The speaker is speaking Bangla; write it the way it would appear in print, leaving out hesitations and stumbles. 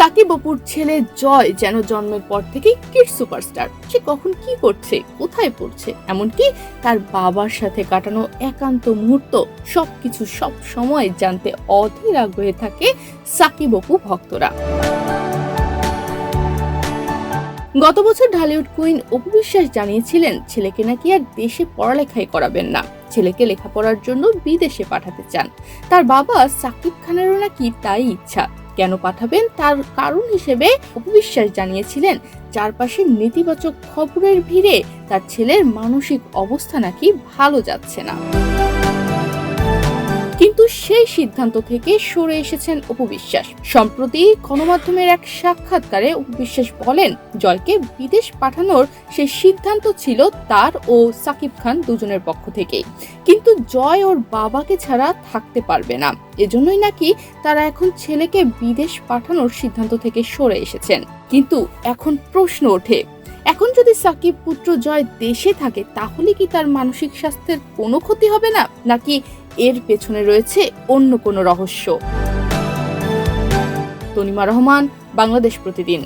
সাকিব অপুর ছেলে জয় যেন জন্মের পর থেকেই কিড সুপারস্টার। সে কখন কি করছে, কোথায় পড়ছে, এমনকি তার বাবার সাথে কাটানো একান্ত মুহূর্ত সবকিছু সব সময় জানতে অধীর আগ্রহে থাকে সাকিব অপু ভক্তরা। গত বছর ঢালিউড কুইন অপু বিশ্বাস জানিয়েছিলেন ছেলেকে নাকি আর দেশে পড়ালেখাই করাবেন না, ছেলেকে লেখাপড়ার জন্য বিদেশে পাঠাতে চান। তার বাবা সাকিব খানেরও নাকি তাই ইচ্ছা। কেন পাঠাবেন তার কারণ হিসেবে অপু বিশ্বাস জানিয়েছিলেন চারপাশে নেতিবাচক খবরের ভিড়ে তার ছেলের মানসিক অবস্থা নাকি ভালো যাচ্ছে না। কিন্তু সেই সিদ্ধান্ত থেকে সরে এসেছেন অপু বিশ্বাস। সম্প্রতি গণমাধ্যমের এক সাক্ষাৎকারে অপু বিশ্বাস বলেন, জয়কে বিদেশ পাঠানোর সেই সিদ্ধান্ত ছিল তার ও সাকিব খান দুজনের পক্ষ থেকেই, কিন্তু জয় ওর বাবাকে ছাড়া থাকতে পারবে না। এজন্যই নাকি তারা এখন ছেলেকে বিদেশ পাঠানোর সিদ্ধান্ত থেকে সরে এসেছেন। কিন্তু এখন প্রশ্ন ওঠে, এখন যদি সাকিব পুত্র জয় দেশে থাকে তাহলে কি তার মানসিক স্বাস্থ্যের কোনো ক্ষতি হবে না, নাকি এর পেছনে রয়েছে অন্য কোনো রহস্য? তনিমা রহমান, বাংলাদেশ প্রতিদিন।